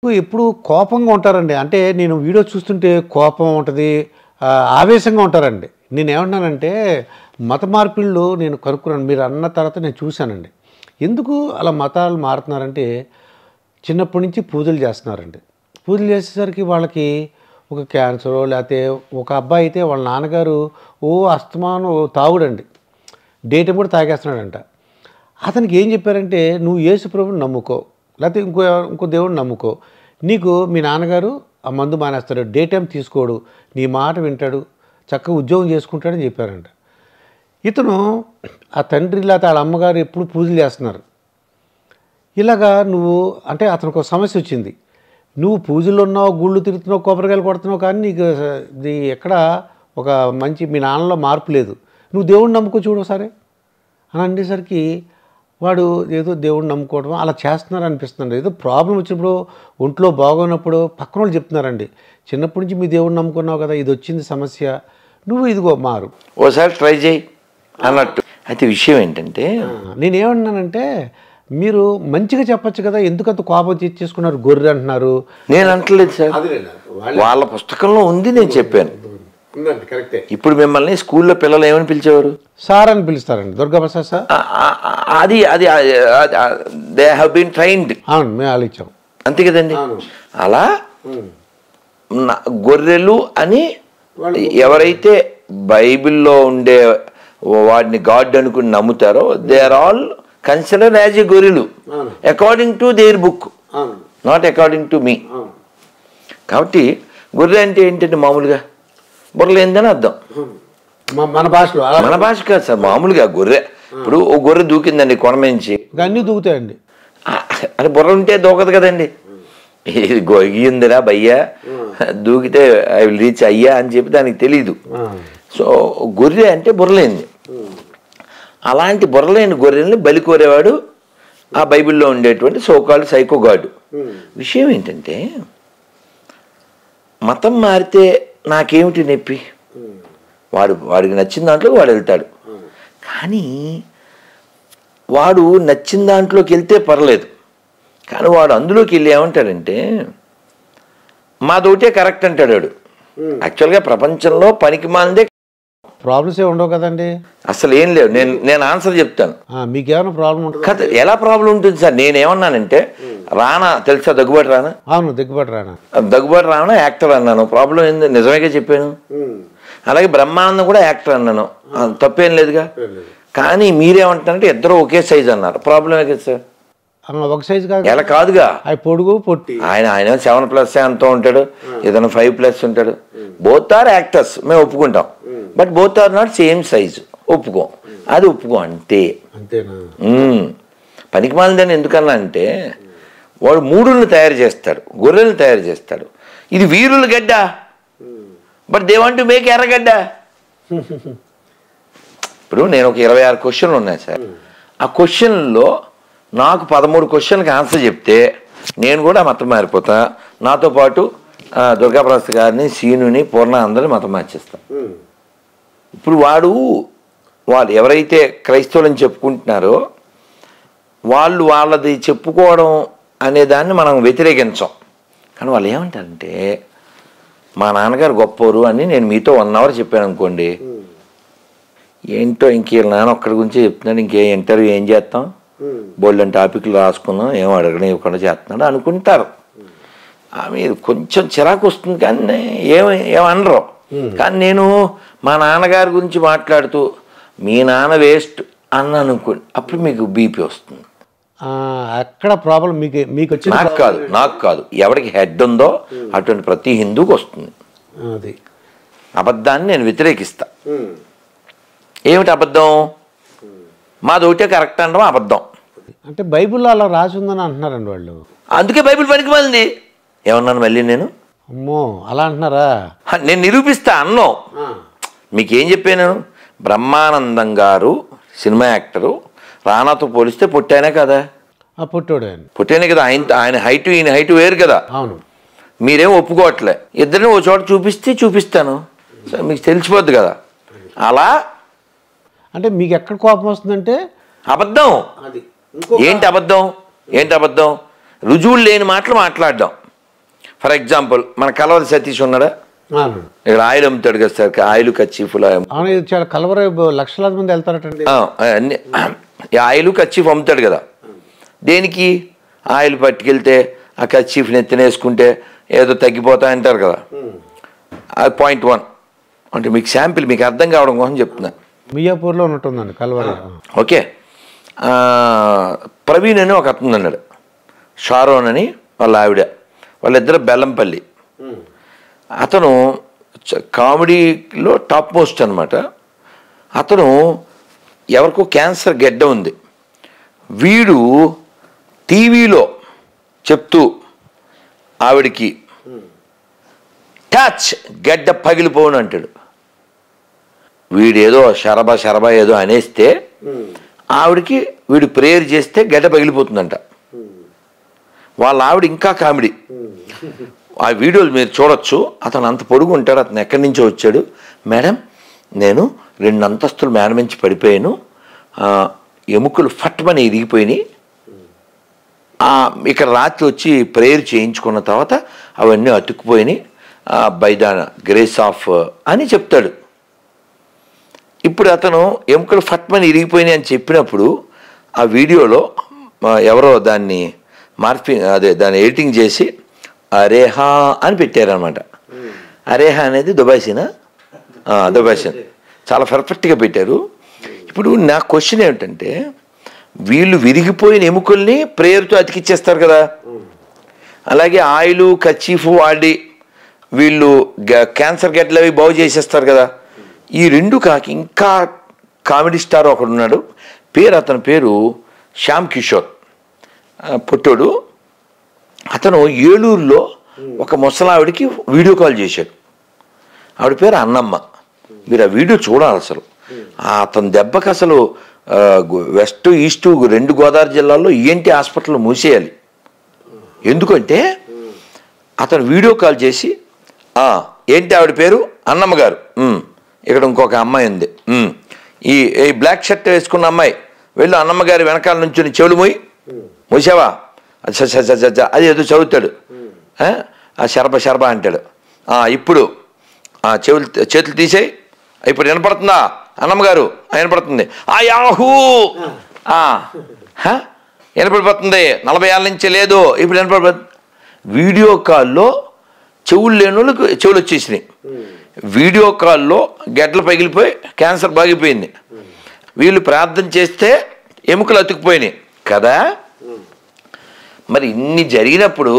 ఎప్పుడు కోపంగా ఉంటారండి. అంటే నేను వీడియో చూస్తుంటే కోపం ఉంటది. ఆవేశంగా ఉంటారండి. నేనేమంటున్నానంటే మత మార్పిడులు నేను కనుక్కున్నాను. మీరు అన్న తర్వాత నేను చూశానండి. ఎందుకు అలా మతాలు మారుతున్నారంటే చిన్నప్పటి నుంచి పూజలు చేస్తున్నారండి. పూజలు చేసేసరికి వాళ్ళకి ఒక క్యాన్సరో లేకపోతే ఒక అబ్బాయి అయితే వాళ్ళ నాన్నగారు అస్తమానం తాగుడండి. డే టైం కూడా తాగేస్తున్నాడంట. అతనికి ఏం చెప్పారంటే నువ్వు యేసు ప్రభువుని నమ్ముకో, లేకపోతే ఇంకో దేవుడిని నమ్ముకో, నీకు మీ నాన్నగారు ఆ మందు మానేస్తాడు, డే టైం తీసుకోడు, నీ మాట వింటాడు, చక్కగా ఉద్యోగం చేసుకుంటాడని చెప్పారంట. ఇతను ఆ తండ్రి లేకపోతే వాళ్ళ అమ్మగారు ఎప్పుడు పూజలు చేస్తున్నారు. ఇలాగా నువ్వు అంటే అతనికి ఒక సమస్య వచ్చింది. నువ్వు పూజలు ఉన్నావు, గుళ్ళు తిరుగుతున్నావు, కొబ్బరికాయలు కొడుతున్నావు, కానీ నీకు ఇది ఎక్కడ ఒక మంచి మీ నాన్నలో మార్పు లేదు. నువ్వు దేవుడిని నమ్ముకో చూడు సరే అని అనేసరికి వాడు ఏదో దేవుడిని నమ్ముకోవడం అలా చేస్తున్నారు అనిపిస్తుంది. ఏదో ప్రాబ్లం వచ్చినప్పుడు ఒంట్లో బాగోనప్పుడు పక్కన వాళ్ళు చెప్తున్నారండి, చిన్నప్పటి నుంచి మీ దేవుడిని నమ్ముకున్నావు కదా, ఇది వచ్చింది సమస్య, నువ్వు ఇదిగో మారు, ఓసారి ట్రై చేయి అన్నట్టు. అయితే విషయం ఏంటంటే నేనేమన్నానంటే మీరు మంచిగా చెప్పచ్చు కదా, ఎందుకంత కోపం చేసుకున్నారు, గొర్రె అంటున్నారు. నేను అంటలేదు సార్, వాళ్ళ పుస్తకంలో ఉంది, నేను చెప్పాను. ఇప్పుడు మిమ్మల్ని స్కూల్లో పిల్లలు ఏమని పిలిచేవారు? సార్ అని పిలుస్తారండి, దుర్గాప్రసాద్ సార్. అది అది దే హ్యావ్ బీన్ ట్రైన్డ్. అవును, మేము వాళ్ళు ఇచ్చాం అంతే కదండి. అలా గొర్రెలు అని ఎవరైతే బైబిల్లో ఉండే వాడిని గాడ్ అనుకుని నమ్ముతారో they are all consider as a గొర్రెలు according to their book, not according to me. కాబట్టి గొర్రె అంటే ఏంటంటే మామూలుగా బుర్రలేందని అర్థం. మన భాషలో మన భాష కాదు సార్, మామూలుగా గొర్రె. ఇప్పుడు ఓ గొర్రె దూకిందండి కొనమించి, అన్నీ దూకుతాయండి. అది బుర్ర ఉంటే దూకదు కదండి. ఇది గొయ్యిందిరా భయ్యా, దూకితే ఐ విల్ రీచ్ అయ్యా అని చెప్పి దానికి తెలీదు. సో గొర్రె అంటే బుర్రలేంది. అలాంటి బుర్రలేని గొర్రెల్ని బలి కోరేవాడు ఆ బైబిల్లో ఉండేటువంటి సోకాల్డ్ సైకో గాడు. విషయం ఏంటంటే మతం మారితే నాకేమిటి నొప్పి, వాడికి నచ్చిన దాంట్లో వాడు వెళ్తాడు. కానీ వాడు నచ్చిన దాంట్లోకి వెళ్తే పర్లేదు, కానీ వాడు అందులోకి వెళ్ళి ఏమంటాడంటే మాదోటే కరెక్ట్ అంటాడు వాడు. యాక్చువల్గా ప్రపంచంలో పనికి మాందే ప్రాబ్లమ్స్ ఏ ఉండవు కదండి, అసలు ఏం లేవు. నేను ఆన్సర్ చెప్తాను. మీకేమైనా ప్రాబ్లం ఉంటుంది కదా? ఎలా ప్రాబ్లం ఉంటుంది సార్? నేనేమన్నానంటే రానా తెలుసా, దగ్గుబాటి రానా? అవును, దగ్గుబాటి రానా. దగ్గుబాటి రానా యాక్టర్ అన్నాను, ప్రాబ్లం ఏంది? నిజమేగా చెప్పాను. అలాగే బ్రహ్మానందం కూడా యాక్టర్ అన్నాను, తప్పేం లేదుగా. కానీ మీరేమంటారంటే ఇద్దరు ఒకే సైజ్ అన్నారు, ప్రాబ్లమే కదా సార్. ఒక సైజ్ కాదు, ఎలా కాదుగా, పొడుగు పొట్టి. ఆయన 7+ ఎంతో ఉంటాడు, ఏదైనా 5+ ఉంటాడు. బోత్ ఆర్ యాక్టర్స్, మేము ఒప్పుకుంటాం. But both are not same size, ఒప్పుకోం. అది ఒప్పుకో అంతే. పనికి మాలిందని ఎందుకన్నా అంటే వాడు మూడులను తయారు చేస్తాడు, గొర్రెలను తయారు చేస్తాడు. ఇది వీరుల గడ్డ, but they want to make ఎర్రగడ్డ. ఇప్పుడు నేను ఒక 26 క్వశ్చన్లు ఉన్నాయి సార్. ఆ క్వశ్చన్లో నాకు 13 క్వశ్చన్కి ఆన్సర్ చెప్తే నేను కూడా మతం మారిపోతా. నాతో పాటు దుర్గాప్రసాద్ గారిని, సీనుని, పూర్ణ అందరిని మతం మార్చేస్తాం. ఇప్పుడు వాళ్ళు ఎవరైతే క్రైస్తవులని చెప్పుకుంటున్నారో వాళ్ళది చెప్పుకోవడం అనే దాన్ని మనం వ్యతిరేకించాం. కానీ వాళ్ళు ఏమంటారంటే మా నాన్నగారు గొప్పవారు అని నేను మీతో 1 అవర్ చెప్పాను అనుకోండి, ఏంటో ఇంకే నాన్న ఒక్కడి గురించి చెప్తున్నాడు, ఇంకే ఇంటర్వ్యూ ఏం చేస్తాం, బోల్డెన్ టాపిక్లు రాసుకుందాం, ఏమో అడగడం ఇవ్వకుండా చేస్తున్నాడు అనుకుంటారు. మీద కొంచెం చిరాకు వస్తుంది, కానీ ఏమనరు. కానీ నేను మా నాన్నగారి గురించి మాట్లాడుతూ మీ నాన్న వేస్ట్ అన్న అనుకోండి, అప్పుడు మీకు బీపీ వస్తుంది. అక్కడ ప్రాబ్లం మీకు వచ్చింది. నాకు కాదు, ఎవరికి హెడ్ ఉందో అటువంటి ప్రతి హిందూకి వస్తుంది. అది అబద్ధాన్ని నేను వ్యతిరేకిస్తా. ఏమిటి అబద్ధం? మాదోటే కరెక్ట్ అనడం అబద్ధం. అంటే బైబిల్లో అలా రాసి ఉందని అంటున్నారండి వాళ్ళు. అందుకే బైబిల్ పనికి మాలింది ఏమన్నాను మళ్ళీ నేను? అమ్మో, అలా అంటున్నారా? నేను నిరూపిస్తా అన్నాం. మీకేం చెప్పాను? బ్రహ్మానందం గారు సినిమా యాక్టరు, రానాతో పోలిస్తే పొట్టానే కదా. పొట్టానే కదా. ఆయన హైటు ఈయన హైటు వేరు కదా. అవును. మీరేం ఒప్పుకోవట్లే. ఇద్దరిని ఓ చోట చూపిస్తాను, మీకు తెలిసిపోద్ది కదా. అలా అంటే మీకు ఎక్కడ కోపం వస్తుందంటే అబద్ధం. ఏంటి అబద్ధం? రుజువులు లేని మాటలు మాట్లాడడం. ఫర్ ఎగ్జాంపుల్ మన కలవరి సతీష్ ఉన్నాడా, ఇక్కడ ఆయిల్ అమ్ముతాడు కదా సార్, ఆయిల్ కచ్చీఫ్లు ఇది చాలా కలవర లక్షలాది మంది వెళ్తారటండి. అన్ని ఆయిల్ కచ్చీఫ్ అమ్ముతాడు కదా, దేనికి ఆయిల్ పట్టుకెళ్తే ఆ కచ్చీఫ్ని ఎత్తినేసుకుంటే ఏదో తగ్గిపోతా అంటారు కదా. అది పాయింట్ 1 అంటే మీకు శాంపిల్ మీకు అర్థం కావడం కోసం చెప్తున్నా. మియాపూర్లో ఉన్నట్టుందండి కలవర. ఓకే, ప్రవీణ్ అని ఒక అతను అన్నాడు, షారోన్ అని వాళ్ళ ఆవిడ, వాళ్ళిద్దరు బెల్లంపల్లి. అతను కామెడీలో టాప్ మోస్ట్ అనమాట. అతను ఎవరికో క్యాన్సర్ గెడ్డ ఉంది, వీడు టీవీలో చెప్తూ ఆవిడికి టచ్ గడ్డ పగిలిపోను అంటాడు. వీడేదో శరబా ఏదో అనేస్తే ఆవిడికి వీడు ప్రేయర్ చేస్తే గడ్డ పగిలిపోతుందంట. వాళ్ళ ఆవిడ ఇంకా కామెడీ. ఆ వీడియోలు మీరు చూడొచ్చు. అతను అంత పొడుగు ఉంటాడు, అతను ఎక్కడి నుంచో వచ్చాడు. మేడం నేను 2 అంతస్తులు మేడ నుంచి పడిపోయాను, ఎముకలు ఫట్మని ఇరిగిపోయినాయి, ఇక్కడ రాత్రి వచ్చి ప్రేయర్ చేయించుకున్న తర్వాత అవన్నీ అతుక్కుపోయినాయి బై ద గ్రేస్ ఆఫ్ అని చెప్తాడు. ఇప్పుడు అతను ఎముకలు ఫట్మని ఇరిగిపోయినాయి అని చెప్పినప్పుడు ఆ వీడియోలో ఎవరో దాన్ని దాన్ని ఎడిటింగ్ చేసి అరేహా అని పెట్టారనమాట. అరేహా అనేది దుబాయ్సీనా, దుబాయ్సీన్ చాలా పర్ఫెక్ట్గా పెట్టారు. ఇప్పుడు నా క్వశ్చన్ ఏమిటంటే, వీళ్ళు విరిగిపోయిన ఎముకల్ని ప్రేయర్తో అతికిచ్చేస్తారు కదా, అలాగే ఆయిల్ కచీఫ్ వాడి వీళ్ళు క్యాన్సర్ గడ్డలు అవి బాగు చేసేస్తారు కదా. ఈ 2 కాకి ఇంకా కామెడీ స్టార్ ఒకడు ఉన్నాడు, అతని పేరు శ్యామ్ కిషోర్, పుట్టోడు. అతను ఏలూరులో ఒక ముసలావిడికి వీడియో కాల్ చేశాడు. ఆవిడ పేరు అన్నమ్మ. మీరు ఆ వీడియో చూడాలి. అసలు అతని దెబ్బకి అసలు వెస్ట్ ఈస్ట్ 2 గోదావరి జిల్లాల్లో ఈఎన్టీ హాస్పిటల్ మూసేయాలి. ఎందుకంటే అతను వీడియో కాల్ చేసి ఏంటి ఆవిడ పేరు అన్నమ్మ గారు, ఇక్కడ ఇంకొక అమ్మాయి ఉంది, ఈ బ్లాక్ షర్ట్ వేసుకున్న అమ్మాయి వెళ్ళు అన్నమ్మ గారి వెనకాల నుంచి చెవులు మూసావా, అది ఏదో చదువుతాడు, శరబ అంటాడు. ఇప్పుడు చేతులు తీసేయి, ఇప్పుడు వినపడుతుందా అన్నమ్మ గారు, వినపడుతుంది, యాహూ వినపడిపోతుంది, 40 ఏళ్ళ నుంచి లేదు ఇప్పుడు వినపడిపోతుంది. వీడియో కాల్లో చెవులు లేని వాళ్ళకి చెవులు వచ్చేసినాయి, వీడియో కాల్లో గడ్డలు పగిలిపోయి క్యాన్సర్ బాగిపోయింది, వీళ్ళు ప్రార్థన చేస్తే ఎముకలు అతుక్కుపోయినాయి కదా. మరి ఇన్ని జరిగినప్పుడు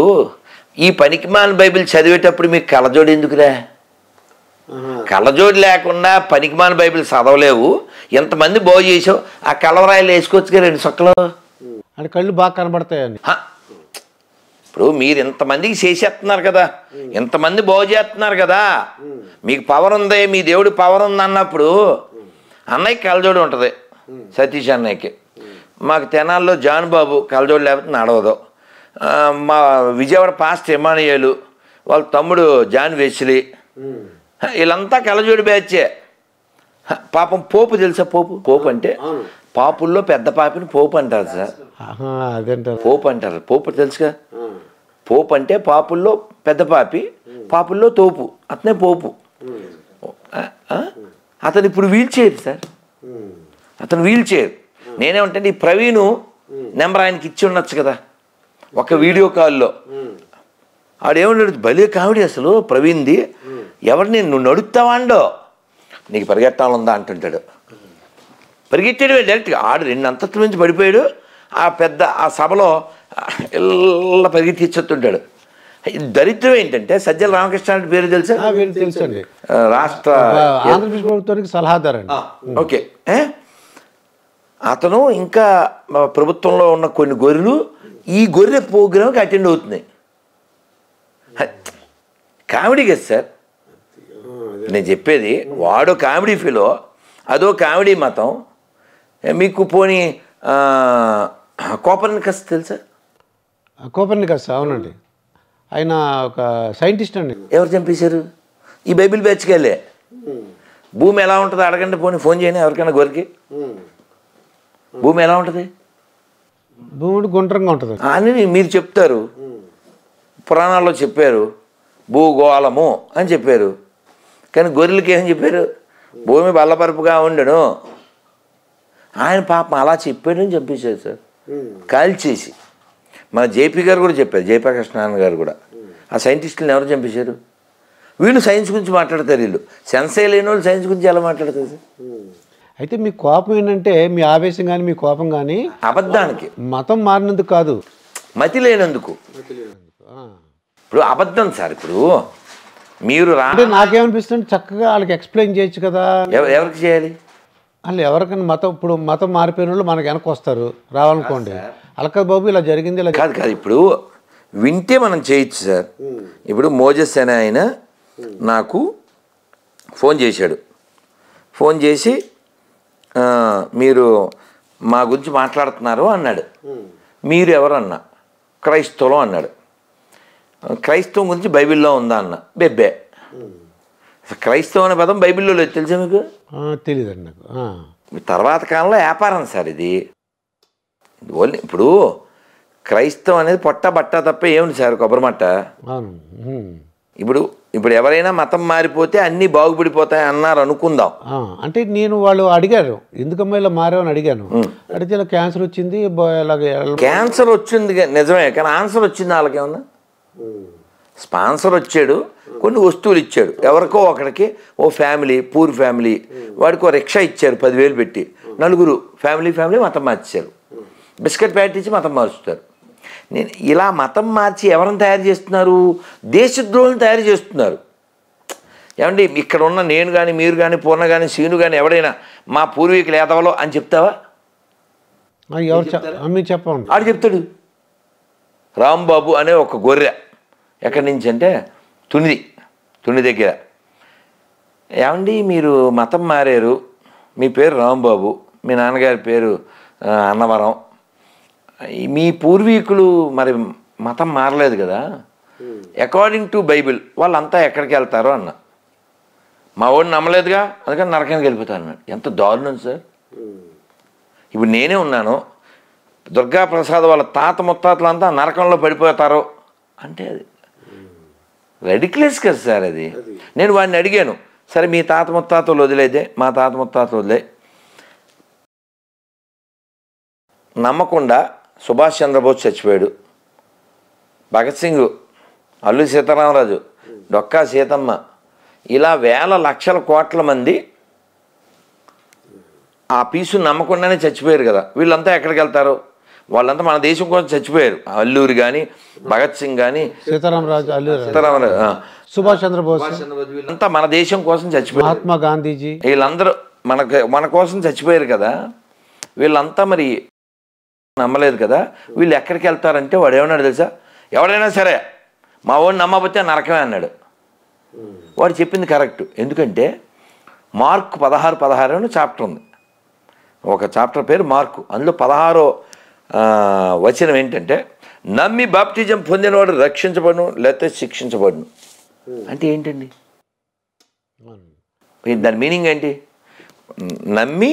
ఈ పనికిమాల బైబిల్ చదివేటప్పుడు మీకు కళ్ళజోడు ఎందుకురా? కళ్ళజోడు లేకుండా పనికిమాల బైబిల్ చదవలేవు. ఎంతమంది బాగు చేసావు, ఆ కలవరాయిలు వేసుకోవచ్చుగా 2 సొక్కలు, అంటే కళ్ళు బాగా కనబడతాయని. ఇప్పుడు మీరు ఎంతమందికి చేసేస్తున్నారు కదా, ఎంతమంది బాగు చేస్తున్నారు కదా, మీకు పవర్ ఉంది, మీ దేవుడి పవర్ ఉంది అన్నప్పుడు అన్నయ్యకి కళ్ళజోడు ఉంటుంది, సతీష్ అన్నయ్యకి. మాకు తెనాల్లో జాన్ బాబు కళ్ళజోడు లేకపోతే నడవదు. మా విజయవాడ పాస్ట్ ఎమానియేలు వాళ్ళ తమ్ముడు జాన్ వెస్లీ, వీళ్ళంతా కళ్ళజోడు బ్యాచే. పాపం పోపు తెలుసా? పోపు అంటే పాపుల్లో పెద్ద పాపిని పోపు అంటారు సార్. పోపు అంటారు. పోపు తెలుసుగా? పోపు అంటే పాపుల్లో పెద్ద పాపి, పాపుల్లో తోపు, అతనే పోపు. అతను ఇప్పుడు వీల్ చైర్ సార్, అతను వీల్ చైర్. నేనేమంటే ఈ ప్రవీణ్ నెంబర్ ఆయనకి ఇచ్చి ఉండొచ్చు కదా ఒక వీడియో కాల్లో. ఆడేమన్నాడు, భలే కామెడీ అసలు ప్రవీణ్ది, ఎవరిని నువ్వు నడుస్తావా అండో, నీకు పరిగెట్టాలందా అంటుంటాడు. పరిగెట్టాడు డైరెక్ట్గా. ఆడు 2 అంతస్తుల నుంచి పడిపోయాడు, ఆ సభలో ఇలా పరిగెత్తిచ్చేస్తుంటాడు. దరిద్రం ఏంటంటే సజ్జల రామకృష్ణ అంటే పేరు తెలుసా? తెలుసండి, రాష్ట్ర ఆంధ్రప్రదేశ్ ప్రభుత్వానికి సలహాదారండి. ఓకే, అతను ఇంకా ప్రభుత్వంలో ఉన్న కొన్ని గొర్రెలు ఈ గొర్రె ప్రోగ్రామ్కి అటెండ్ అవుతున్నాయి. కామెడీ కదా సార్ నేను చెప్పేది. వాడో కామెడీ ఫీలో, అదో కామెడీ మతం. మీకు పోనీ కోపర్నికస్ తెలుసా? కోపర్నికస్, అవునండి, ఆయన ఒక సైంటిస్ట్ అండి. ఎవరు చంపేశారు? ఈ బైబిల్ బ్యాచ్కి వెళ్ళే. భూమి ఎలా ఉంటుంది అడగండి, ఫోన్ చేయని ఎవరికైనా గొర్రెకి. భూమి ఎలా ఉంటుంది? భూమి గుండ్రంగా ఉంటుంది అని మీరు చెప్తారు. పురాణాల్లో చెప్పారు భూగోళము అని చెప్పారు, కానీ గొర్రెలకి ఏం చెప్పారు? భూమి బల్లపరుపుగా ఉండను. ఆయన పాపం అలా చెప్పాడని చంపేశారు సార్, కాల్చేసి. మన జేపీ గారు కూడా చెప్పారు, జయప్రకాష్ గారు కూడా. ఆ సైంటిస్టులను ఎవరు చంపేశారు? వీళ్ళు సైన్స్ గురించి మాట్లాడతారు, వీళ్ళు సెన్సే లేని వాళ్ళు సైన్స్ గురించి ఎలా మాట్లాడతారు సార్? అయితే మీ కోపం ఏంటంటే మీ ఆవేశం కానీ మీ కోపం కానీ అబద్ధానికి, మతం మారినందుకు కాదు, మతి లేనందుకు. ఇప్పుడు అబద్ధం సార్. ఇప్పుడు మీరు అంటే నాకేమనిపిస్తుంది, చక్కగా వాళ్ళకి ఎక్స్ప్లెయిన్ చేయొచ్చు కదా. ఎవరికి చేయాలి? వాళ్ళు ఎవరికైనా మతం, ఇప్పుడు మతం మారిపోయిన వాళ్ళు మనకు వెనక వస్తారు రావాలనుకోండి, అలకా బాబు ఇలా జరిగింది ఇలా కాదు కాదు. ఇప్పుడు వింటే మనం చేయొచ్చు సార్. ఇప్పుడు మోజెస్ అనే ఆయన నాకు ఫోన్ చేశాడు. ఫోన్ చేసి మీరు మా గురించి మాట్లాడుతున్నారు అన్నాడు. మీరు ఎవరన్నా? క్రైస్తవం అన్నాడు. క్రైస్తవం గురించి బైబిల్లో ఉందా అన్న. బెబ్బే. క్రైస్తవం అనే పదం బైబిల్లో లేదు, తెలుసా మీకు? తెలియదండి నాకు. తర్వాత కాలంలో వ్యాపారం సార్ ఇది. ఓన్లీ ఇప్పుడు క్రైస్తవం అనేది పొట్ట బట్ట తప్ప ఏముంది సార్, కొబ్బరి మట్ట. ఇప్పుడు ఇప్పుడు ఎవరైనా మతం మారిపోతే అన్నీ బాగుపడిపోతాయి అన్నారు అనుకుందాం. అంటే నేను వాళ్ళు అడిగారు ఎందుకమ్మా ఇలా మారావని అడిగాను. అడిగితే ఇలా క్యాన్సర్ వచ్చింది. క్యాన్సర్ వచ్చింది నిజమే, కానీ ఆన్సర్ వచ్చింది వాళ్ళకేమన్నా? స్పాన్సర్ వచ్చాడు, కొన్ని వస్తువులు ఇచ్చాడు ఎవరికో ఒకరికి. ఓ ఫ్యామిలీ, పూర్ ఫ్యామిలీ, వాడికి ఓ రిక్షా ఇచ్చారు 10,000 పెట్టి. నలుగురు ఫ్యామిలీ మతం మార్చారు. బిస్కెట్ ప్యాకెట్ ఇచ్చి మతం మార్చుతారు. నేను ఇలా మతం మార్చి ఎవరిని తయారు చేస్తున్నారు? దేశద్రోహులను తయారు చేస్తున్నారు. ఏమండి, ఇక్కడ ఉన్న నేను కానీ, మీరు కానీ, పూర్ణ కానీ, సీను కానీ ఎవడైనా మా పూర్వీకులు ఏదవలో అని చెప్తావా? ఎవరు చెప్పండి. ఆడు చెప్తాడు. రాంబాబు అనే ఒక గొర్రె ఎక్కడి నుంచి అంటే తుని దగ్గర. ఏమండి మీరు మతం మారారు, మీ పేరు రాంబాబు, మీ నాన్నగారి పేరు అన్నవరం, మీ పూర్వీకులు మరి మతం మారలేదు కదా, అకార్డింగ్ టు బైబిల్ వాళ్ళంతా ఎక్కడికి వెళ్తారో అన్న. మా వాడిని నమ్మలేదుగా, అందుకని నరకానికి వెళ్ళిపోతాను అన్నాడు. ఎంత దారుణం సార్. ఇప్పుడు నేనే ఉన్నాను, దుర్గాప్రసాద్ వాళ్ళ తాత ముత్తాతలంతా నరకంలో పడిపోతారు అంటే అది రెడిక్యులస్ కదా సార్. అది నేను వాడిని అడిగాను, సరే మీ తాత ముత్తాతలు వదిలేదే, మా తాత ముత్తాతలు వదిలే, నమ్మకుండా సుభాష్ చంద్రబోస్ చచ్చిపోయాడు, భగత్ సింగ్, అల్లూరి సీతారామరాజు, డొక్కా సీతమ్మ, ఇలా వేల లక్షల కోట్ల మంది ఆ పీసుని నమ్మకుండానే చచ్చిపోయారు కదా. వీళ్ళంతా ఎక్కడికి వెళ్తారు? వాళ్ళంతా మన దేశం కోసం చచ్చిపోయారు. అల్లూరి కానీ, భగత్ సింగ్ కానీ, సీతారామరాజు, సుభాష్ చంద్రబోస్, వీళ్ళంతా మన దేశం కోసం చచ్చిపోయారు. మహాత్మా గాంధీజీ, వీళ్ళందరూ మన కోసం చచ్చిపోయారు కదా. వీళ్ళంతా మరి నమ్మలేదు కదా. వీళ్ళు ఎక్కడికి వెళ్తారంటే వాడు ఏమన్నాడు తెలుసా? ఎవడైనా సరే మా వాడిని నమ్మకపోతే నరకమే అన్నాడు. వాడు చెప్పింది కరెక్ట్. ఎందుకంటే మార్క్ 16 అని చాప్టర్ ఉంది, ఒక చాప్టర్ పేరు మార్కు. అందులో 16వ వచనం ఏంటంటే, నమ్మి బాప్టిజం పొందినవాడు రక్షించబడును లేకపోతే శిక్షించబడును. అంటే ఏంటండి దాని మీనింగ్ ఏంటి? నమ్మి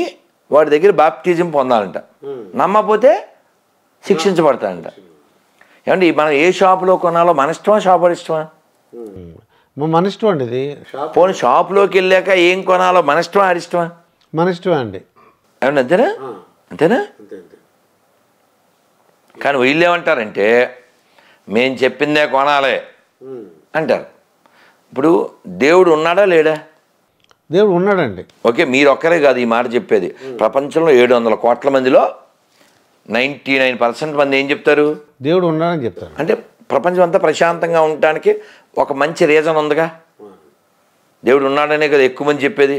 వాడి దగ్గర బాప్టిజం పొందాలంట, నమ్మకపోతే శిక్షించబడతాడంట. ఏమండి మనం ఏ షాపులో కొనాలో మన ఇష్టమా, షాపు ఇష్టమా? మన ఇష్టం అండి. ఇది పోనీ షాపులోకి వెళ్ళాక ఏం కొనాలో మన ఇష్టమా, ఇష్టమా? మన ఇష్టమా అండి. ఏమండి అంతేనా? అంతేనా? కానీ వీళ్ళు ఏమంటారంటే మేము చెప్పిందే కొనాలి అంటారు. ఇప్పుడు దేవుడు ఉన్నాడా లేడా? దేవుడు ఉన్నాడండి. ఓకే, మీరు ఒక్కరే కాదు ఈ మాట చెప్పేది. ప్రపంచంలో 700 కోట్ల మందిలో 99% మంది ఏం చెప్తారు? దేవుడు ఉన్నాడని చెప్తారు. అంటే ప్రపంచం అంతా ప్రశాంతంగా ఉండటానికి ఒక మంచి రీజన్ ఉందిగా. దేవుడు ఉన్నాడనే కదా ఎక్కువ మంది చెప్పేది.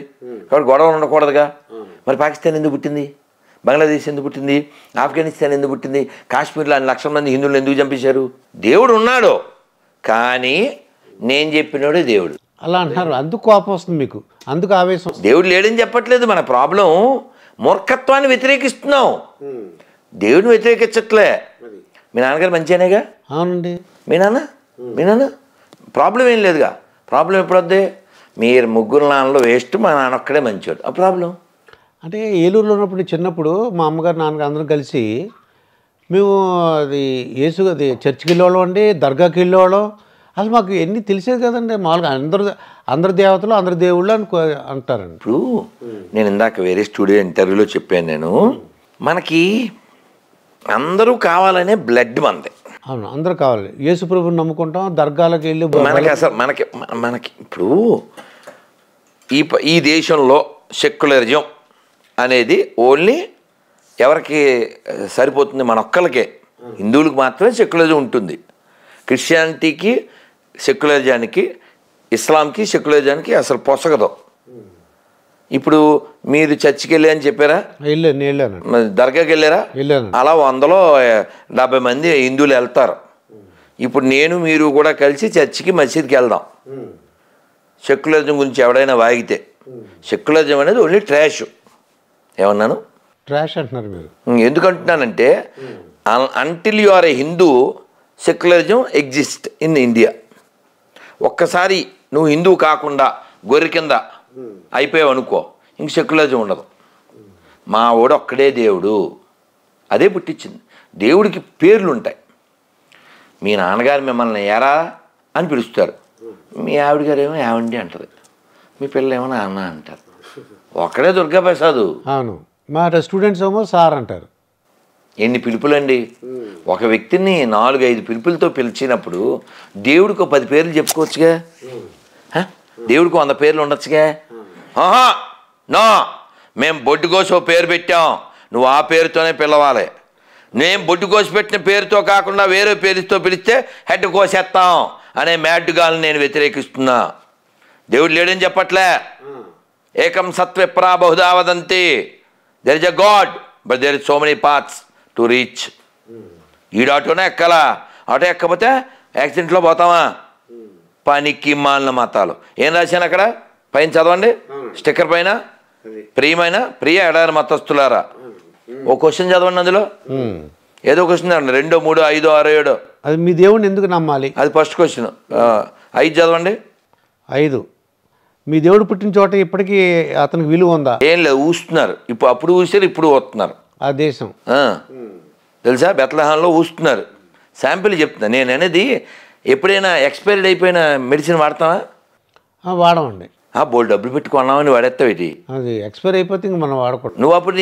కాబట్టి గొడవలు ఉండకూడదుగా. మరి పాకిస్తాన్ ఎందుకు పుట్టింది? బంగ్లాదేశ్ ఎందుకు పుట్టింది? ఆఫ్ఘనిస్తాన్ ఎందుకు పుట్టింది? కాశ్మీర్లో 1 లక్షల మంది హిందువులు ఎందుకు చంపేశారు? దేవుడు ఉన్నాడు, కానీ నేను చెప్పినోడే దేవుడు అలా అంటున్నారు. అందుకు కోపం వస్తుంది మీకు, అందుకు ఆవేశం. దేవుడు లేడని చెప్పట్లేదు. మన ప్రాబ్లం మూర్ఖత్వాన్ని వ్యతిరేకిస్తున్నాం, దేవుడిని వ్యతిరేకించట్లే. మీ నాన్నగారు మంచిగానేగా? అవునండి. మీ నాన్న ప్రాబ్లం ఏం లేదుగా. ప్రాబ్లం ఎప్పుడు వద్దే? మీరు ముగ్గురు నాన్నలో వేస్ట్, మా నాన్న ఒక్కడే మంచివాడు. ఆ ప్రాబ్లం అంటే ఏలూరులో ఉన్నప్పుడు చిన్నప్పుడు మా అమ్మగారు నాన్నగారు అందరం కలిసి మేము అది అది చర్చికి వెళ్ళేవాళ్ళం అండి, దర్గాకి వెళ్ళేవాళ్ళం. అసలు మాకు ఎన్ని తెలిసేది కదండి. మామూలుగా అందరు దేవతలు అందరు దేవుళ్ళు అంటారండి. ఇప్పుడు నేను ఇందాక వేరే స్టూడియో ఇంటర్వ్యూలో చెప్పాను, నేను మనకి అందరూ కావాలనే బ్లడ్ మనది. అవును, అందరూ కావాలి. యేసు ప్రభుని నమ్ముకుంటాం, దర్గాలకు వెళ్ళి మనకి అసలు మనకి ఇప్పుడు ఈ దేశంలో సెక్యులరిజం అనేది ఓన్లీ ఎవరికి సరిపోతుంది? మన ఒక్కరికే, హిందువులకు మాత్రమే సెక్యులరిజం ఉంటుంది. క్రిస్టియానిటీకి సెక్యులరిజానికి, ఇస్లాంకి సెక్యులరిజానికి అసలు పొసగదు. ఇప్పుడు మీరు చర్చికి వెళ్ళి అని చెప్పారా? వెళ్ళాను. దర్గాకి వెళ్ళారా? వెళ్ళాను. అలా 100లో 70 మంది హిందువులు వెళ్తారు. ఇప్పుడు నేను మీరు కూడా కలిసి చర్చికి మసీద్కి వెళ్దాం. సెక్యులరిజం గురించి ఎవడైనా వాగితే, సెక్యులరిజం అనేది ఓన్లీ ట్రాష్. ఏమన్నాను? ట్రాష్ అంటున్నారు మీరు. ఎందుకంటున్నానంటే until you are a Hindu, secularism exist in India. ఒక్కసారి నువ్వు హిందువు కాకుండా గొర్రె కింద అయిపోయావు అనుకో, ఇంక సెక్యులరిజం ఉండదు. మా వాడు ఒక్కడే దేవుడు, అదే పుట్టించింది. దేవుడికి పేర్లు ఉంటాయి. మీ నాన్నగారు మిమ్మల్ని ఎరా అని పిలుస్తారు, మీ ఆవిడ గారు ఏమో ఏమండి అంటారు, మీ పిల్లలు ఏమో నాన్న అంటారు. ఒక్కడే దుర్గాప్రసాద్. అవును, మా స్టూడెంట్స్ ఏమో సార్ అంటారు. ఎన్ని పిలుపులండి! ఒక వ్యక్తిని 4-5 పిలుపులతో పిలిచినప్పుడు దేవుడికి 10 పేర్లు చెప్పుకోవచ్చుగా, దేవుడికి 100 పేర్లు ఉండొచ్చుగా. నో, మేము బొడ్డు కోసి ఓ పేరు పెట్టాం, నువ్వు ఆ పేరుతోనే పిలవాలి. నేను బొడ్డు కోసి పెట్టిన పేరుతో కాకుండా వేరే పేరుతో పిలిస్తే హెడ్ కోసేస్తాం అనే మ్యాడ్గాల్ని నేను వ్యతిరేకిస్తున్నా. దేవుడు లేడని చెప్పట్లే. ఏకం సత్విప్రా బహుదా వదంతి. There is a god but there is so many paths to reach. ఈడు ఆటోనే ఎక్కాలా, ఆటో ఎక్కకపోతే యాక్సిడెంట్లో పోతామా? పనికి మాలిన మతాలు. ఏం రాశాను అక్కడ పైన చదవండి, స్టిక్కర్ పైన, ప్రియ ఎడారి మతస్థులారా. ఓ క్వశ్చన్ చదవండి, అందులో ఏదో క్వశ్చన్ చదవండి, 2, 3, 5, 6, 7. అది మీ దేవుడిని ఎందుకు నమ్మాలి? అది ఫస్ట్ క్వశ్చన్. 5 చదవండి. 5, మీ దేవుడు పుట్టిన చోట ఇప్పటికీ అతనికి విలువ ఉందా? ఏం లేదు, ఊస్తున్నారు. అప్పుడు ఊసారు, ఇప్పుడు వస్తున్నారు. ఆ దేశం తెలుసా, బెత్లెహేంలో ఊస్తున్నారు. శాంపిల్ చెప్తున్నా నేను అనేది. ఎప్పుడైనా ఎక్స్పైర్డ్ అయిపోయిన మెడిసిన్ వాడతావా? వాడమండి. బోల్డ్ డబ్బులు పెట్టుకున్నామని వాడేస్తావు. ఇది అది ఎక్స్పైర్ అయిపోతే ఇంక మనం వాడకూడదు. నువ్వు అప్పుడు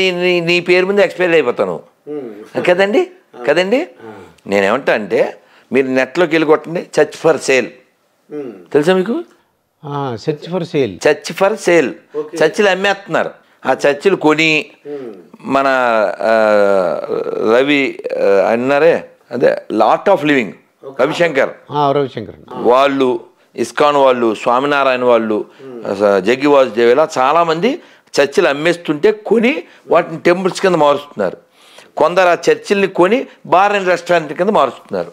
నీ పేరు ముందు ఎక్స్పైర్ అయిపోతాను కదండి. నేనేమంటా అంటే, మీరు నెట్లోకి వెళ్ళి కొట్టండి, చర్చ్ ఫర్ సేల్. తెలుసా మీకు? Church for sale. Church for sale. చర్చిలు అమ్మేస్తున్నారు. ఆ చర్చిలు కొని మన రవి అన్నారే, అదే లాట్ ఆఫ్ లివింగ్, రవిశంకర్ వాళ్ళు, ఇస్కాన్ వాళ్ళు, స్వామినారాయణ వాళ్ళు, జగ్గి వాసుదేవిలా చాలామంది చర్చిలు అమ్మేస్తుంటే కొని వాటిని టెంపుల్స్ కింద మారుస్తున్నారు. కొందరు ఆ చర్చిల్ని కొని బార్ అండ్ రెస్టారెంట్ కింద మారుస్తున్నారు.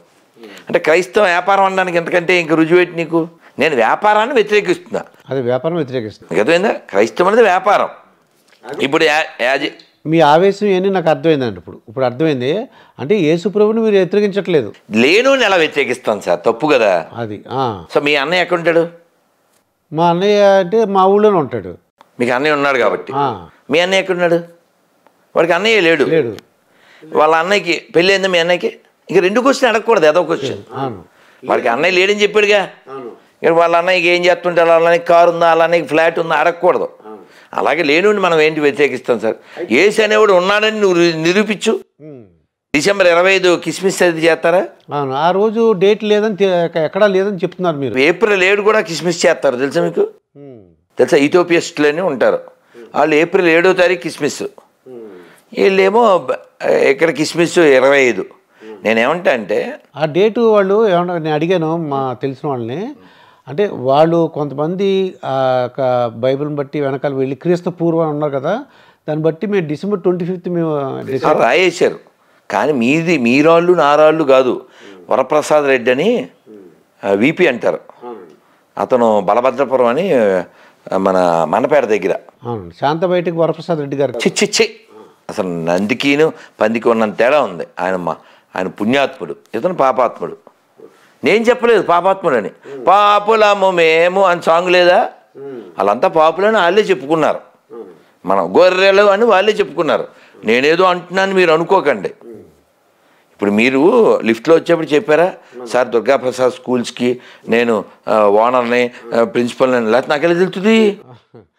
అంటే క్రైస్తవ వ్యాపారం అనడానికి ఎంతకంటే ఇంక రుజువేటి నీకు? నేను వ్యాపారాన్ని వ్యతిరేకిస్తున్నా. అది వ్యాపారం వ్యతిరేకిస్తున్నా. అర్థమైందా? క్రైస్తవం అనేది వ్యాపారం. ఇప్పుడు మీ ఆవేశం ఏంటి నాకు అర్థమైందండి. ఇప్పుడు అర్థమైంది. అంటే యేసు ప్రభుని మీరు వ్యతిరేకించట్లేదు. లేను ఎలా వ్యతిరేకిస్తాను సార్? తప్పు కదా అది. సో మీ అన్నయ్య ఎక్కడ ఉంటాడు? మా అన్నయ్య అంటే మా ఊళ్ళోనే ఉంటాడు. మీకు అన్నయ్య ఉన్నాడు కాబట్టి. మీ అన్నయ్య ఎక్కడున్నాడు? వాడికి అన్నయ్య లేడు. వాళ్ళ అన్నయ్యకి పెళ్ళి అయిందా? మీ అన్నయ్యకి ఇక 2 క్వశ్చన్ అడగకూడదు, ఏదో క్వశ్చన్. వాడికి అన్నయ్య లేడని చెప్పాడుగా. ఇక వాళ్ళ అన్నయ్యకి ఏం చేస్తుంటే, వాళ్ళ అన్నయ్యకి కారు ఉందా, వాళ్ళ అన్నయ్యకి ఫ్లాట్ ఉందా అడగకూడదు. అలాగే లేనుండి మనం ఏంటి వ్యతిరేకిస్తాం సార్? యేసు అనేవాడు ఉన్నాడని నువ్వు నిరూపించు. డిసెంబర్ 25 కిస్మిస్ అది చేస్తారా? అవును, ఆ రోజు డేట్ లేదని ఎక్కడా లేదని చెప్తున్నారు మీరు. ఏప్రిల్ 7 కూడా కిస్మిస్ చేస్తారు, తెలుసా మీకు? తెలుసా? ఇథియోపియస్టులు అని ఉంటారు వాళ్ళు. ఏప్రిల్ 7వ తారీఖు కిస్మిస్, వీళ్ళేమో ఇక్కడ కిస్మిస్ 25. నేనేమంటా అంటే ఆ డేటు వాళ్ళు ఏమన్నా, నేను అడిగాను మా తెలిసిన వాళ్ళని. అంటే వాళ్ళు కొంతమంది బైబిల్ని బట్టి వెనకాల వెళ్ళి క్రీస్తు పూర్వం ఉన్నారు కదా, దాన్ని బట్టి మేము డిసెంబర్ 25 మేము రాయేశారు. కానీ మీరాళ్ళు నారాళ్ళు కాదు. వరప్రసాద్ రెడ్డి అని విపి అంటారు, అతను బలభద్రపురం అని మన మనపేట దగ్గర. శాంత బయటకు వరప్రసాద్ రెడ్డి గారు. చిచ్చి అసలు నందికిను పందికి ఉన్నంత తేడా ఉంది. ఆయన పుణ్యాత్ముడు, ఇతను పాపాత్ముడు. నేను చెప్పలేదు పాపాత్ముడు అని. పాపులము మేము అని సాంగ్ లేదా? వాళ్ళంతా పాపులని వాళ్ళే చెప్పుకున్నారు. మనం గొర్రెలు అని వాళ్ళే చెప్పుకున్నారు. నేనేదో అంటున్నాను మీరు అనుకోకండి. ఇప్పుడు మీరు లిఫ్ట్లో వచ్చేప్పుడు చెప్పారా సార్ దుర్గాప్రసాద్ స్కూల్స్కి నేను ఓనర్ని ప్రిన్సిపల్ని, లేకపోతే నాకెలా తెలుస్తుంది?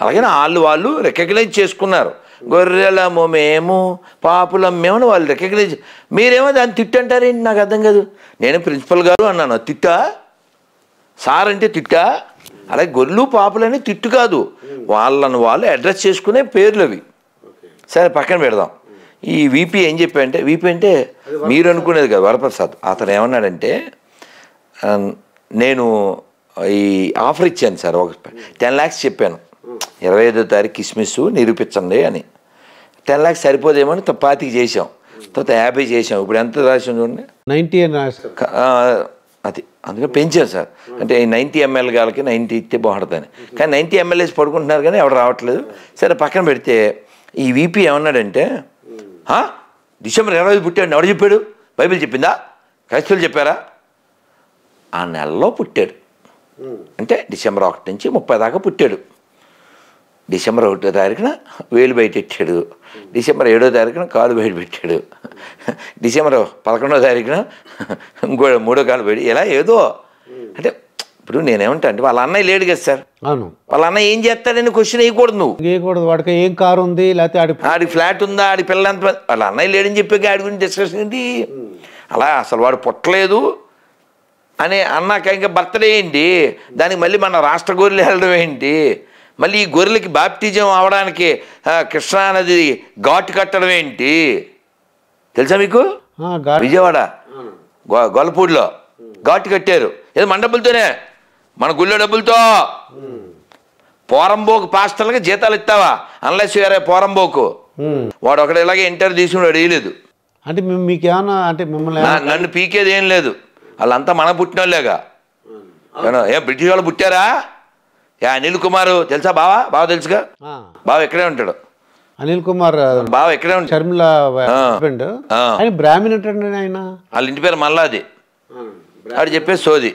అలాగే వాళ్ళు రికగ్నైజ్ చేసుకున్నారు. గొర్రెలము మేము పాపులం మేము వాళ్ళు రికగ్నైజ్. మీరేమో దాన్ని తిట్టంటారేంటి? నాకు అర్థం కాదు. నేను ప్రిన్సిపల్ గారు అన్నాను, తిట్టా? సార్ అంటే తిట్టా? అలాగే గొర్రెలు పాపులని తిట్టు కాదు, వాళ్ళను వాళ్ళు అడ్రస్ చేసుకునే పేర్లు అవి. సరే పక్కన పెడదాం. ఈ వీపీ ఏం చెప్పాడంటే, వీపీ అంటే మీరు అనుకునేది కదా వరప్రసాద్, అతను ఏమన్నాడంటే నేను ఈ ఆఫర్ ఇచ్చాను సార్, ఒక 10 lakhs చెప్పాను, 25వ తారీఖు కిస్మిస్ నిరూపించండి అని. 10 lakhs సరిపోదేమో అని 25 చేసాం, తర్వాత 50 చేసాం. ఇప్పుడు ఎంత రాసాం చూడండి, 90 అని అది అందుకని పెంచాను సార్. అంటే 90 ml గాలకి 90 ఇస్తే బాగుంటుందని. కానీ 90 ml వేసి పడుకుంటున్నారు కానీ ఎవరు రావట్లేదు. సరే పక్కన పెడితే ఈ వీపీ ఏమన్నాడంటే, డిసెంబర్ 20 పుట్టాడు ఎవరు చెప్పాడు? బైబిల్ చెప్పిందా? క్రైస్తవులు చెప్పారా? ఆ నెలలో పుట్టాడు. అంటే డిసెంబర్ 1 నుంచి 30 దాకా పుట్టాడు. డిసెంబర్ 1వ తారీఖున వేలు బయట పెట్టాడు, డిసెంబర్ 7వ తారీఖున కాలు బయట పెట్టాడు, డిసెంబర్ 11వ తారీఖున ఇంకో 3వ కాలు బయట, ఇలా ఏదో. అంటే ఇప్పుడు నేనేమంటా అంటే వాళ్ళ అన్నయ్య లేడు కదా సార్, అవును, వాళ్ళ అన్నయ్య ఏం చేస్తాడని క్వశ్చన్ వేయకూడదు నువ్వు. వేయకూడదు. వాడికి ఏం కారు ఉంది, లేకపోతే ఆడి ఫ్లాట్ ఉందా, ఆడి పిల్లలు ఎంత, వాళ్ళ అన్నయ్య లేడని చెప్పి ఆడి గురించి డిస్కషన్ ఏంటి? అలా అసలు వాడు పుట్టలేదు అని అన్నాక ఇంకా బర్త్డే ఏంటి? దానికి మళ్ళీ మన రాష్ట్ర గొర్రెలు వెళ్ళడం ఏంటి? మళ్ళీ ఈ గొర్రెలకి బాప్టిజం అవడానికి కృష్ణానది ఘాటు కట్టడం ఏంటి తెలుసా మీకు? విజయవాడ గొల్లపూడిలో ఘాటు కట్టారు. ఏదో మన డబ్బులతోనే, మన గుళ్ళో డబ్బులతో. పోరంబోకు పాస్టర్లకి జీతాలు ఇస్తావా? అన్లెస్ వేరే పోరంబోకు వాడు ఒకటి ఇలాగే ఇంటర్వ్యూ తీసుకుని వేయలేదు. అంటే మీకేమన్నా అంటే మిమ్మల్ని నన్ను పీకేది ఏం లేదు, వాళ్ళంతా మన పుట్టిన వాళ్ళేగా. ఏ బ్రిటిష్ వాళ్ళు పుట్టారా? అనిల్ కుమార్ తెలుసా? బావ తెలుసుగా, బావ ఎక్కడే ఉంటాడు. అనిల్ కుమార్ బావ ఎక్కడే ఉంటాడు, షర్మిల హస్బెండ్. ఆయన బ్రాహ్మణ్ అంటే ఆయన వాళ్ళ ఇంటి పేరు మల్లాది. ఆడు చెప్పే సోది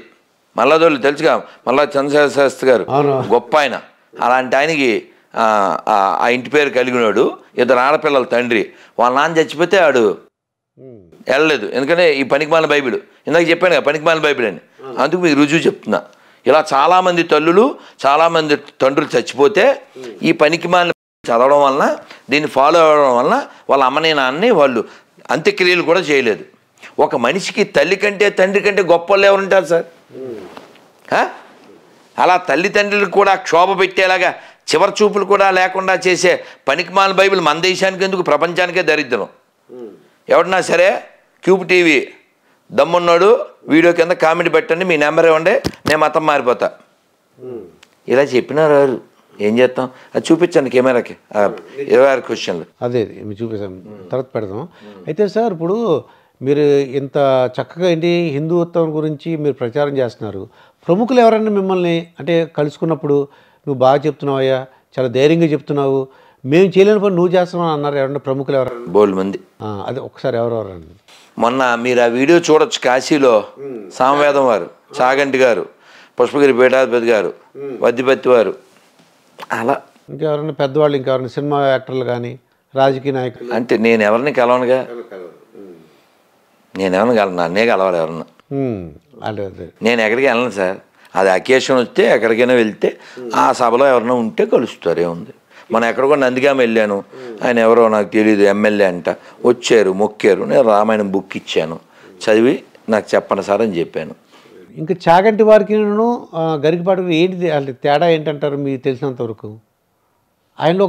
మల్లాదోళ్ళు తెలుసుగా, మల్లా చంద్రశేఖర శాస్త్రి గారు గొప్ప ఆయన. అలాంటి ఆయనకి ఆ ఇంటి పేరు కలిగినాడు. 2 ఆడపిల్లల తండ్రి. వాళ్ళ నాన్న చచ్చిపోతే ఆడు వెళ్ళలేదు, ఎందుకంటే ఈ పనికిమాలిన బైబిల్ ఇందాక చెప్పాను కదా పనికిమాలిన బైబిల్ అని, అందుకు మీకు రుజువు చెప్తున్నా. ఇలా చాలామంది తల్లులు చాలామంది తండ్రులు చచ్చిపోతే ఈ పనికిమాలిన చదవడం వలన, దీన్ని ఫాలో అవ్వడం వలన వాళ్ళ అమ్మని నాన్నని వాళ్ళు అంత్యక్రియలు కూడా చేయలేదు. ఒక మనిషికి తల్లి కంటే తండ్రి కంటే గొప్ప వాళ్ళు ఎవరు ఉంటారు సార్? అలా తల్లిదండ్రులకు కూడా క్షోభ పెట్టేలాగా చివరి చూపులు కూడా లేకుండా చేసే పనికిమాలిన బైబిల్ మన దేశానికి ఎందుకు, ప్రపంచానికే దరిద్రం. ఎవడన్నా సరే క్యూబ్ టీవీ దమ్మున్నాడు వీడియో కింద కామెంట్ పెట్టండి, మీ నెంబర్ ఇవ్వండి, నేను మతం మారిపోతా. ఇలా చెప్పినారు. ఏం చేస్తాం? అది చూపించండి కెమెరాకి 26 క్వశ్చన్లు. అదే చూపిస్తాం, తర్వాత పెడదాం. అయితే సార్ ఇప్పుడు మీరు ఇంత చక్కగా ఏంటి హిందుత్వం గురించి మీరు ప్రచారం చేస్తున్నారు. ప్రముఖులు ఎవరన్నా మిమ్మల్ని అంటే కలుసుకున్నప్పుడు నువ్వు బాగా చెప్తున్నావయ్యా, చాలా ధైర్యంగా చెప్తున్నావు, మేము చేయలేని పని నువ్వు చేస్తున్నావు అన్నారు ఎవరన్నా ప్రముఖులు ఎవరన్నా? బోల్డ్ మంది. అదే ఒకసారి ఎవరెవరండి? మొన్న మీరు ఆ వీడియో చూడొచ్చు, కాశీలో సామవేదం వారు, చాగంటి గారు, పుష్పగిరి పీఠాధిపతి గారు, వద్దిపత్తి వారు, అలా ఇంకెవరన్నా పెద్దవాళ్ళు, ఇంకెవరన్నా సినిమా యాక్టర్లు కానీ రాజకీయ నాయకులు? అంటే నేను ఎవరిని కలవనుగా, నేను ఎవరిని కలవను, నన్నే కలవాలి ఎవరన్నా. నేను ఎక్కడికి వెళ్ళను సార్, అది అకేషన్ వస్తే ఎక్కడికైనా వెళ్తే ఆ సభలో ఎవరైనా ఉంటే కలుస్తారు, ఏముంది. మనం ఎక్కడికో నందిగామ వెళ్ళాను, ఆయన ఎవరో నాకు తెలియదు ఎమ్మెల్యే అంట, వచ్చారు మొక్కారు, నేను రామాయణం బుక్ ఇచ్చాను, చదివి నాకు చెప్పండి సార్ అని చెప్పాను. ఇంకా చాగంటి వారికి గరికపాటికి ఏంటి తేడా ఏంటంటారు మీకు తెలిసినంత వరకు? ఆయనలో